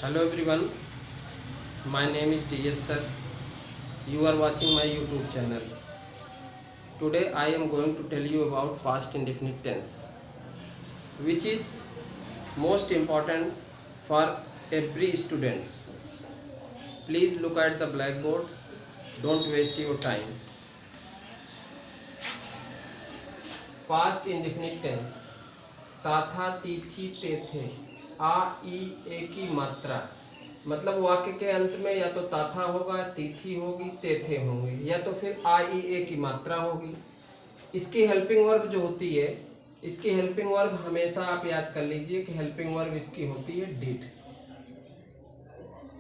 Hello everyone, my name is DS sir. You are watching my YouTube channel. Today I am going to tell you about past indefinite tense, which is most important for every students. Please look at the blackboard. Don't waste your time. Past indefinite tense. ता था, ती थी, ते थे, आ ई ए की मात्रा, मतलब वाक्य के अंत में या तो ताथा होगा, तिथि होगी, तेथे होंगे, या तो फिर आ ई ए की मात्रा होगी। इसकी हेल्पिंग वर्ब जो होती है, इसकी हेल्पिंग वर्ब हमेशा आप याद कर लीजिए कि हेल्पिंग वर्ब इसकी होती है डिड,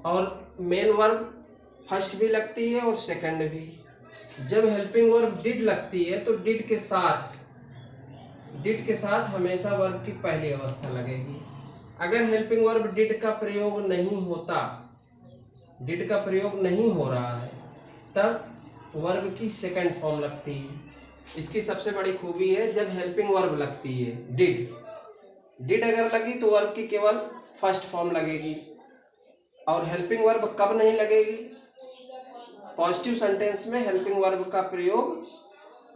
और मेन वर्ब फर्स्ट भी लगती है और सेकंड भी। जब हेल्पिंग वर्ब डिड लगती है तो डिड के साथ हमेशा वर्ब की पहली अवस्था लगेगी। अगर हेल्पिंग वर्ब डिड का प्रयोग नहीं हो रहा है, तब वर्ब की सेकंड फॉर्म लगती है। इसकी सबसे बड़ी खूबी है, जब हेल्पिंग वर्ब लगती है डिड अगर लगी तो वर्ब की केवल फर्स्ट फॉर्म लगेगी। और हेल्पिंग वर्ब कब नहीं लगेगी? पॉजिटिव सेंटेंस में हेल्पिंग वर्ब का प्रयोग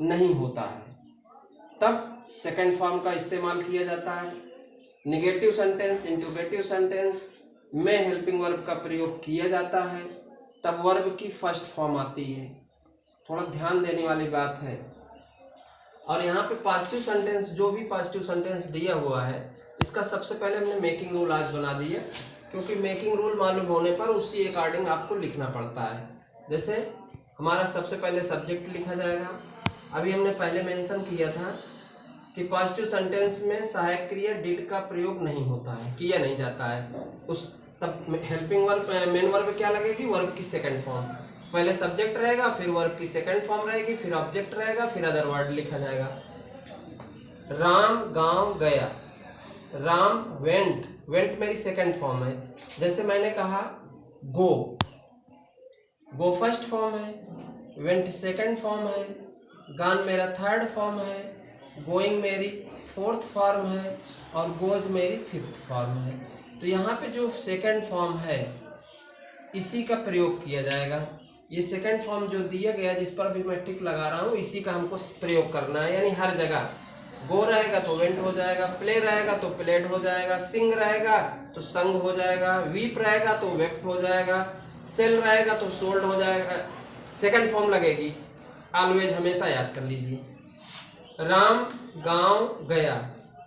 नहीं होता है, तब सेकंड फॉर्म का इस्तेमाल किया जाता है। नेगेटिव सेंटेंस, इंट्रोगेटिव सेंटेंस में हेल्पिंग वर्ब का प्रयोग किया जाता है, तब वर्ब की फर्स्ट फॉर्म आती है। थोड़ा ध्यान देने वाली बात है। और यहाँ पे पॉजिटिव सेंटेंस, जो भी पॉजिटिव सेंटेंस दिया हुआ है, इसका सबसे पहले हमने मेकिंग रूल आज बना दिया, क्योंकि मेकिंग रूल मालूम होने पर उसी अकॉर्डिंग आपको लिखना पड़ता है। जैसे हमारा सबसे पहले सब्जेक्ट लिखा जाएगा। अभी हमने पहले मेंशन किया था कि पॉजिटिव सेंटेंस में सहायक क्रिया डिड का प्रयोग नहीं होता है, किया नहीं जाता है। उस तब हेल्पिंग वर्ब, मेन वर्ब क्या लगेगी? वर्ब की सेकंड फॉर्म। पहले सब्जेक्ट रहेगा, फिर वर्ब की सेकंड फॉर्म रहेगी, फिर ऑब्जेक्ट रहेगा, फिर अदर वर्ड लिखा जाएगा। राम गांव गया, राम वेंट मेरी सेकंड फॉर्म है। जैसे मैंने कहा गो फर्स्ट फॉर्म है, वेंट सेकंड फॉर्म है, गान मेरा थर्ड फॉर्म है, गोइंग मेरी फोर्थ फॉर्म है, और गोज मेरी फिफ्थ फॉर्म है। तो यहाँ पे जो सेकंड फॉर्म है, इसी का प्रयोग किया जाएगा। ये सेकंड फॉर्म जो दिया गया, जिस पर भी मैं टिक लगा रहा हूँ, इसी का हमको प्रयोग करना है। यानी हर जगह गो रहेगा तो वेंट हो जाएगा, प्ले रहेगा तो प्लेड हो जाएगा, सिंग रहेगा तो संग हो जाएगा, वीप रहेगा तो वेप्ट हो जाएगा, सेल रहेगा तो सोल्ड हो जाएगा। सेकंड फॉर्म लगेगी, ऑलवेज हमेशा याद कर लीजिए। राम गांव गया,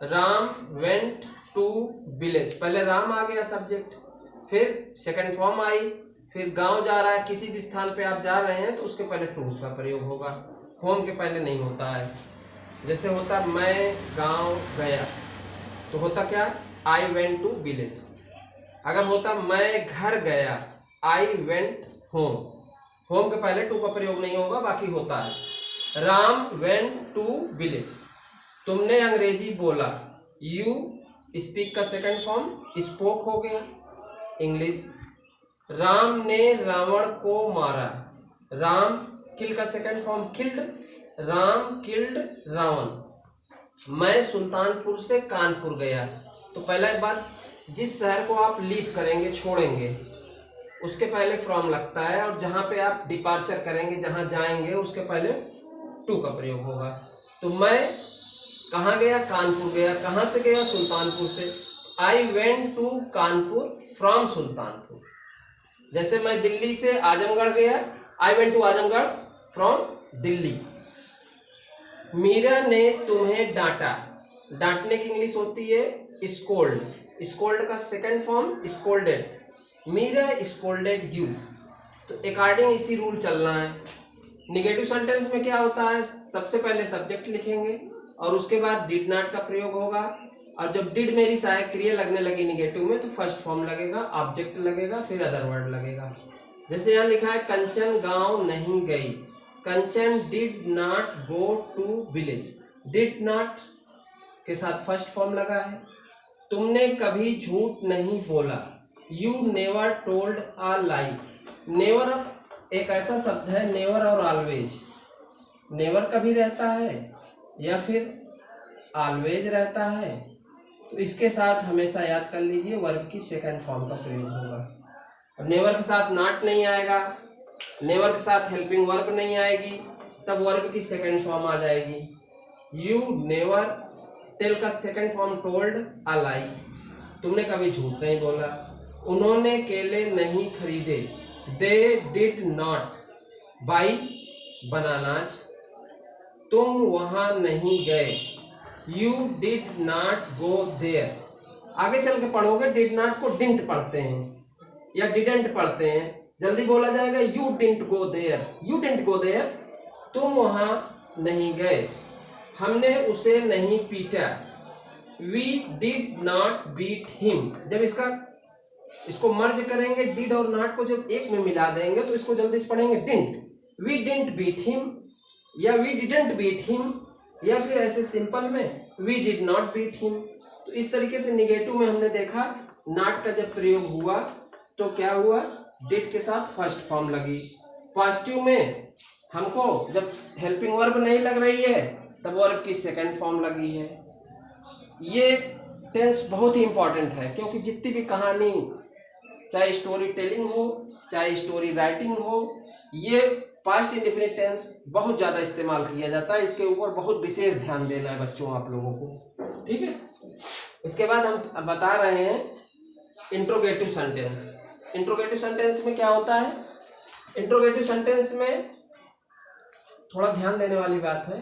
राम वेंट टू विलेज। पहले राम आ गया सब्जेक्ट, फिर सेकंड फॉर्म आई, फिर गांव जा रहा है, किसी भी स्थान पे आप जा रहे हैं तो उसके पहले टू का प्रयोग होगा, होम के पहले नहीं होता है। जैसे होता मैं गांव गया तो होता क्या? I went to village. अगर होता मैं घर गया, आई वेंट होम के पहले टू का प्रयोग नहीं होगा, बाकी होता है। Ram went to village. तुमने अंग्रेजी बोला, यू स्पीक का सेकंड फॉर्म स्पोक हो गया, इंग्लिश। राम ने रावण को मारा, राम किल का second form killed, Ram killed Ravan. मैं सुल्तानपुर से कानपुर गया, तो पहला बात, जिस शहर को आप लीव करेंगे, छोड़ेंगे, उसके पहले फ्रॉम लगता है, और जहां पे आप डिपार्चर करेंगे, जहां जाएंगे, उसके पहले टू का प्रयोग होगा। तो मैं कहाँ गया? कानपुर गया। कहाँ से गया? सुल्तानपुर से। I went to Kanpur from Sultanpur. जैसे मैं दिल्ली से आजमगढ़ गया, I went to Azamgarh from Delhi. Meera ने तुम्हें डांटा, डांटने की इंग्लिश होती है स्कोल्ड, स्कोल्ड का second form scolded. Meera scolded you. तो अकॉर्डिंग इसी रूल चलना है। निगेटिव सेंटेंस में क्या होता है? सबसे पहले सब्जेक्ट लिखेंगे और उसके बाद डिड नॉट का प्रयोग होगा, और जब डिड मेरी सहायक क्रिया लगने लगी निगेटिव में, तो फर्स्ट फॉर्म लगेगा, ऑब्जेक्ट लगेगा, फिर अदर वर्ड लगेगा। जैसे यहाँ लिखा है कंचन गांव नहीं गई, Kanchan did not go to village. Did not के साथ फर्स्ट फॉर्म लगा है। तुमने कभी झूठ नहीं बोला, you never told a lie. Never एक ऐसा शब्द है, नेवर और ऑलवेज। नेवर कभी रहता है या फिर ऑलवेज रहता है, तो इसके साथ हमेशा याद कर लीजिए वर्ब की सेकंड फॉर्म का प्रयोग होगा। और नेवर के साथ नॉट नहीं आएगा, नेवर के साथ हेल्पिंग वर्ब नहीं आएगी, तब वर्ब की सेकंड फॉर्म आ जाएगी। यू नेवर टेल का second form told a lie, तुमने कभी झूठ नहीं बोला। उन्होंने केले नहीं खरीदे, they did not buy bananas, तुम वहां नहीं गए, you did not go there. आगे चल के पढ़ोगे डिड नॉट को डिडंट पढ़ते हैं या डिडंट पढ़ते हैं, जल्दी बोला जाएगा you didn't go there, you didn't go there, तुम वहां नहीं गए, हमने उसे नहीं पीटा, we did not beat him. जब इसको मर्ज करेंगे, डिड और नॉट को जब एक में मिला देंगे तो इसको जल्दी से पढ़ेंगे didn't, we didn't beat him या वी डिडंट बीट हिम, या फिर ऐसे सिंपल में we did not beat him. तो इस तरीके से निगेटिव में हमने देखा नॉट का जब प्रयोग हुआ तो क्या हुआ, डिड के साथ फर्स्ट फॉर्म लगी। पॉजिटिव में हमको जब हेल्पिंग वर्ब नहीं लग रही है तब वर्ब की सेकंड फॉर्म लगी है। ये टेंस बहुत ही इंपॉर्टेंट है, क्योंकि जितनी भी कहानी, चाहे स्टोरी टेलिंग हो चाहे स्टोरी राइटिंग हो, ये पास्ट इंडेफिनिट टेंस बहुत ज़्यादा इस्तेमाल किया जाता है। इसके ऊपर बहुत विशेष ध्यान देना है बच्चों आप लोगों को, ठीक है। इसके बाद हम बता रहे हैं इंट्रोगेटिव सेंटेंस। इंट्रोगेटिव सेंटेंस में क्या होता है, इंट्रोगेटिव सेंटेंस में थोड़ा ध्यान देने वाली बात है।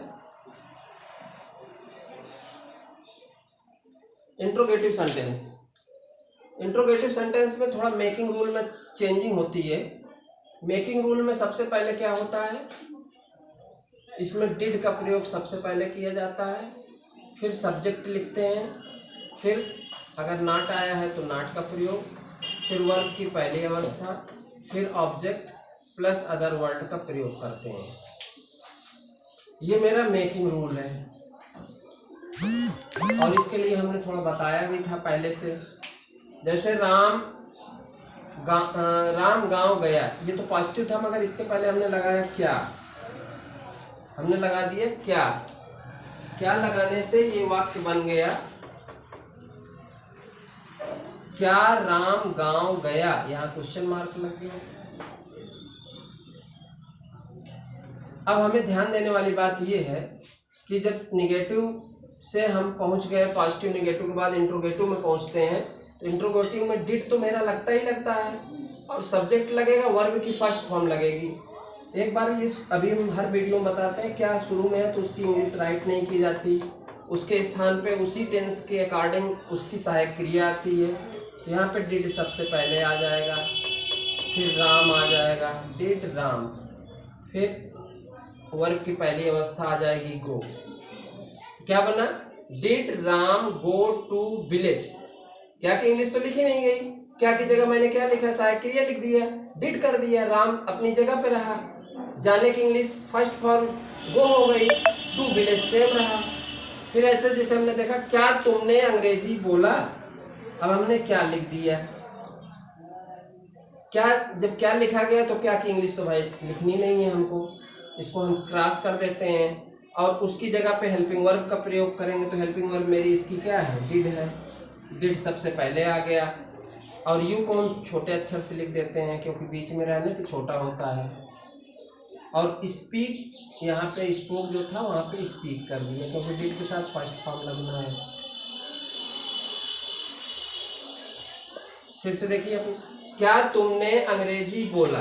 इंट्रोगेटिव सेंटेंस, इंट्रोगेटिव सेंटेंस में थोड़ा मेकिंग रूल में चेंजिंग होती है। मेकिंग रूल में सबसे पहले क्या होता है, इसमें डिड का प्रयोग सबसे पहले किया जाता है, फिर सब्जेक्ट लिखते हैं, फिर अगर नॉट आया है तो नॉट का प्रयोग, फिर वर्ब की पहली अवस्था, फिर ऑब्जेक्ट प्लस अदर वर्ड का प्रयोग करते हैं। ये मेरा मेकिंग रूल है और इसके लिए हमने थोड़ा बताया भी था पहले से। जैसे राम गांव गया, ये तो पॉजिटिव था, मगर इसके पहले हमने लगाया क्या, हमने लगा दिया क्या, क्या लगाने से ये वाक्य बन गया, क्या राम गांव गया, यहाँ क्वेश्चन मार्क लग गया। अब हमें ध्यान देने वाली बात ये है कि जब निगेटिव से हम पहुंच गए, पॉजिटिव निगेटिव के बाद इंट्रोगेटिव में पहुंचते हैं, तो इंट्रोगेटिव में डिड तो मेरा लगता ही लगता है और सब्जेक्ट लगेगा, वर्ब की फर्स्ट फॉर्म लगेगी। एक बार ये अभी हम हर वीडियो में बताते हैं, क्या शुरू में है तो उसकी इंग्लिश राइट नहीं की जाती, उसके स्थान पे उसी टेंस के अकॉर्डिंग उसकी सहायक क्रिया आती है। यहाँ पे डिड सबसे पहले आ जाएगा, फिर राम आ जाएगा, डिड राम, फिर वर्ब की पहली अवस्था आ जाएगी गो। क्या बना, did Ram go to village. क्या की इंग्लिश तो लिखी नहीं गई, क्या की जगह मैंने क्या लिखा, सहायक क्रिया लिख दिया, डिड कर दिया, राम अपनी जगह पे रहा, जाने की इंग्लिश फर्स्ट फॉर्म गो हो गई, टू विलेज सेम रहा। फिर ऐसे जैसे हमने देखा क्या तुमने अंग्रेजी बोला, अब हमने क्या लिख दिया, क्या जब क्या लिखा गया तो क्या की इंग्लिश तो भाई लिखनी नहीं है हमको, इसको हम क्रॉस कर देते हैं और उसकी जगह पे हेल्पिंग वर्ब का प्रयोग करेंगे। तो हेल्पिंग वर्ब मेरी इसकी क्या है, डिड है, डिड सबसे पहले आ गया। और यू को हम छोटे अक्षर से लिख देते हैं क्योंकि बीच में रहने पे छोटा होता है। और स्पीक, यहाँ पे स्पोक जो था वहाँ पे स्पीक कर दिया क्योंकि डिड के साथ फर्स्ट फॉर्म लगना है। फिर से देखिए अपन, क्या तुमने अंग्रेजी बोला,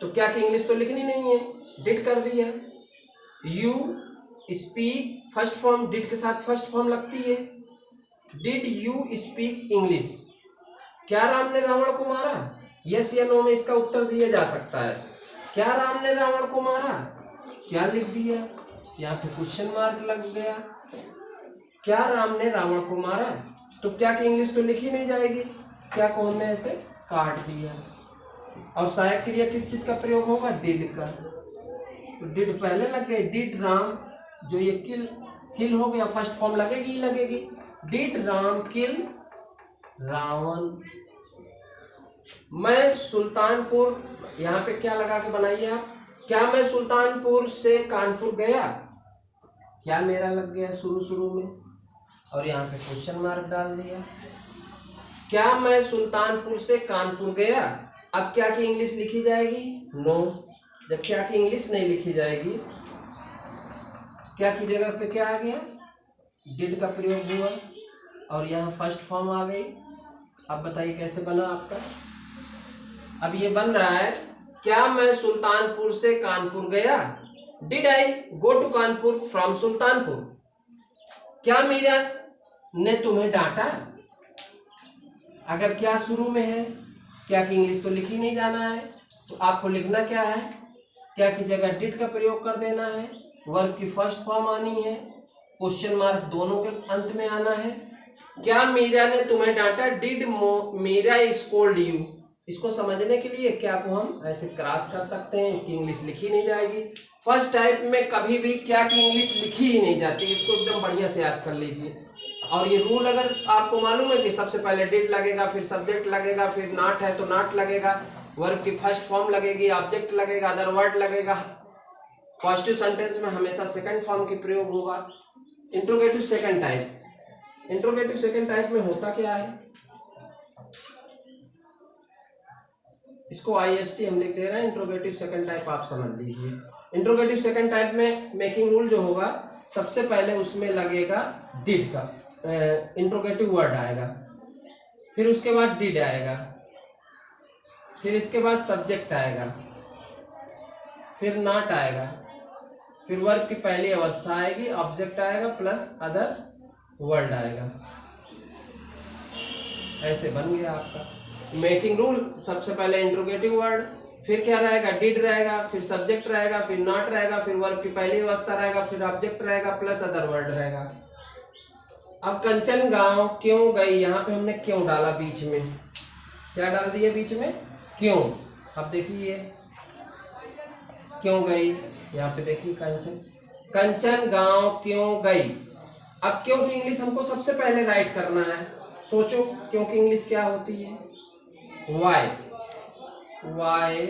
तो क्या की इंग्लिश तो लिखनी नहीं है, डिड कर दिया। You speak first form, did के साथ फर्स्ट फॉर्म लगती है, डिड यू स्पीक इंग्लिश। क्या राम ने रावण को मारा, यस या नो में इसका उत्तर दिया जा सकता है। क्या राम ने रावण को मारा, क्या लिख दिया, यहाँ पे क्वेश्चन मार्क लग गया। क्या राम ने रावण को मारा, तो क्या की इंग्लिश तो लिखी नहीं जाएगी, क्या को हमने ऐसे काट दिया। और सहायक क्रिया किस चीज का प्रयोग होगा, डिड का, तो डिड पहले लग गए, डिड राम, जो ये किल हो गया, फर्स्ट फॉर्म लगेगी ही लगेगी, डिड राम किल रावण। मैं सुल्तानपुर, यहाँ पे क्या लगा के बनाइए आप, क्या मैं सुल्तानपुर से कानपुर गया, क्या मेरा लग गया शुरू में, और यहाँ पे क्वेश्चन मार्क डाल दिया। क्या मैं सुल्तानपुर से कानपुर गया, अब क्या की इंग्लिश लिखी जाएगी? नो। जब क्या की इंग्लिश नहीं लिखी जाएगी, क्या की जगह पे क्या आ गया? डिड का प्रयोग हुआ और यहाँ फर्स्ट फॉर्म आ गई। अब बताइए कैसे बना आपका? अब ये बन रहा है, क्या मैं सुल्तानपुर से कानपुर गया, did I go to Kanpur from Sultanpur. क्या मीरा ने तुम्हें डांटा, अगर क्या शुरू में है, क्या की इंग्लिश तो लिखी नहीं जाना है, तो आपको लिखना क्या है? क्या की जगह डिड का प्रयोग कर देना है, वर्ब की फर्स्ट फॉर्म आनी है, क्वेश्चन मार्क दोनों के अंत में आना है। क्या मीरा ने तुम्हें डांटा, डिड मीरा स्कोल्ड यू। इसको समझने के लिए क्या को हम ऐसे क्रॉस कर सकते हैं, इसकी इंग्लिश लिखी नहीं जाएगी। फर्स्ट टाइप में कभी भी क्या की इंग्लिश लिखी ही नहीं जाती, इसको एकदम बढ़िया से याद कर लीजिए। और ये रूल अगर आपको मालूम है कि सबसे पहले डिड लगेगा, फिर सब्जेक्ट लगेगा, फिर नॉट है तो नॉट लगेगा, वर्ब की फर्स्ट फॉर्म लगेगी, ऑब्जेक्ट लगेगा, अदर वर्ड लगेगा। पॉजिटिव सेंटेंस में हमेशा सेकंड फॉर्म की प्रयोग होगा। Interrogative second type, interrogative second type में होता क्या है, इसको IST हम लिख दे रहे हैं, इंट्रोगेटिव सेकंड टाइप आप समझ लीजिए। इंट्रोगेटिव सेकंड टाइप में मेकिंग रूल जो होगा, सबसे पहले उसमें लगेगा डिड का इंट्रोगेटिव वर्ड आएगा, फिर उसके बाद डिड आएगा, फिर इसके बाद सब्जेक्ट आएगा, फिर नॉट आएगा, फिर वर्ब की पहली अवस्था आएगी, ऑब्जेक्ट आएगा प्लस अदर वर्ड आएगा। ऐसे बन गया आपका मेकिंग रूल। सबसे पहले इंट्रोगेटिव वर्ड, फिर क्या रहेगा? डिड रहेगा, फिर सब्जेक्ट रहेगा, फिर नॉट रहेगा, फिर वर्ब की पहली अवस्था रहेगा, फिर ऑब्जेक्ट रहेगा प्लस अदर वर्ड रहेगा। अब कंचन गांव क्यों गई, यहाँ पे हमने क्यों डाला, बीच में क्या डाल दिया? बीच में क्यों। अब देखिए क्यों गई, यहाँ पे देखिए कंचन गांव क्यों गई। अब क्यों की इंग्लिश हमको सबसे पहले राइट करना है। सोचो क्यों की इंग्लिश क्या होती है? Why, why,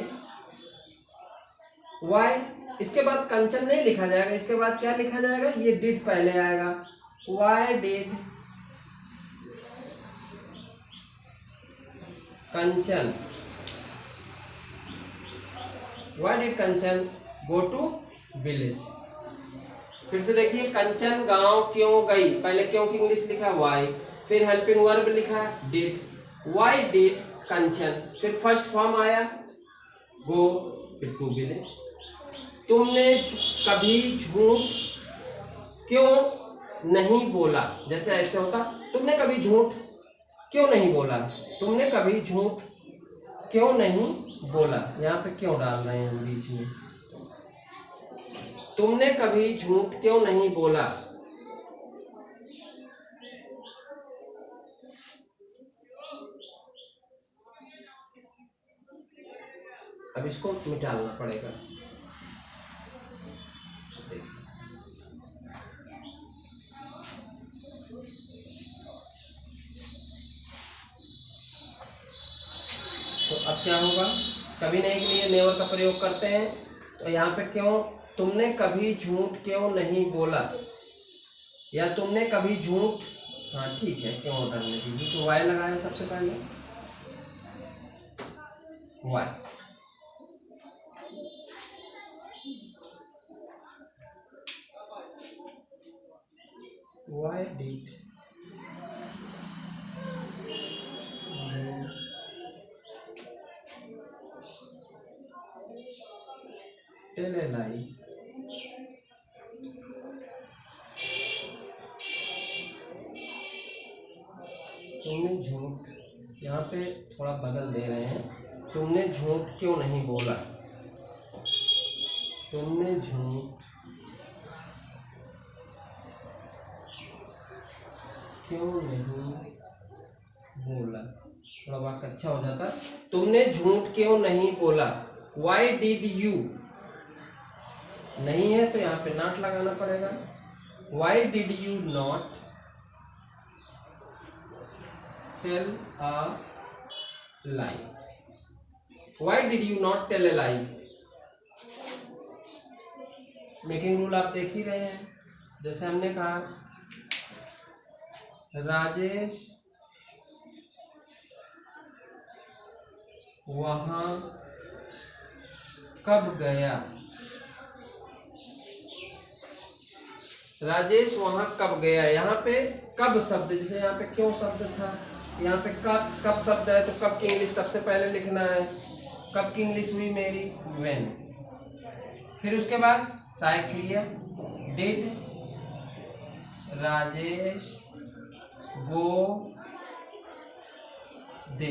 why. इसके बाद कंचन नहीं लिखा जाएगा, इसके बाद क्या लिखा जाएगा? ये डिड पहले आएगा, why did Kanchan, why did Kanchan go to village. फिर से देखिए, कंचन गांव क्यों गई, पहले क्यों की इंग्लिश लिखा वाई, फिर हेल्पिंग वर्ब लिखा डिड, वाई डिड कंचन, फिर फर्स्ट फॉर्म आया गो, फिर टू विलेज। तुमने कभी झूठ क्यों नहीं बोला, जैसे ऐसे होता, तुमने कभी झूठ क्यों नहीं बोला, तुमने कभी झूठ क्यों नहीं बोला। यहाँ पे क्यों डाल रहे हैं हम बीच में? तुमने कभी झूठ क्यों नहीं बोला। अब इसको मिटाना पड़ेगा। तो अब क्या होगा? कभी नहीं के लिए नेवर का प्रयोग करते हैं, तो यहाँ पे क्यों, तुमने कभी झूठ क्यों नहीं बोला, या तुमने कभी झूठ, हाँ ठीक है, क्यों डालने दीजिए, तो वाई लगाया सबसे पहले, Y. Why did tell a lie? तुमने झूठ, यहाँ पे थोड़ा बदल दे रहे हैं, तुमने झूठ क्यों नहीं बोला, तुमने झूठ क्यों नहीं बोला, थोड़ा वाक्य अच्छा हो जाता। तुमने झूठ क्यों नहीं बोला, वाई डिड यू, नहीं है तो यहाँ पे नॉट लगाना पड़ेगा, why did you not tell a lie, why did you not tell a lie. Making rule आप देख ही रहे हैं, जैसे हमने कहा राजेश वहां कब गया। राजेश वहां कब गया, यहाँ पे कब शब्द, जैसे यहाँ पे क्यों शब्द था, यहाँ पे कब शब्द है तो कब की इंग्लिश सबसे पहले लिखना है। कब की इंग्लिश हुई मेरी, व्हेन। फिर उसके बाद सहायक क्रिया, डिड राजेश गो देयर।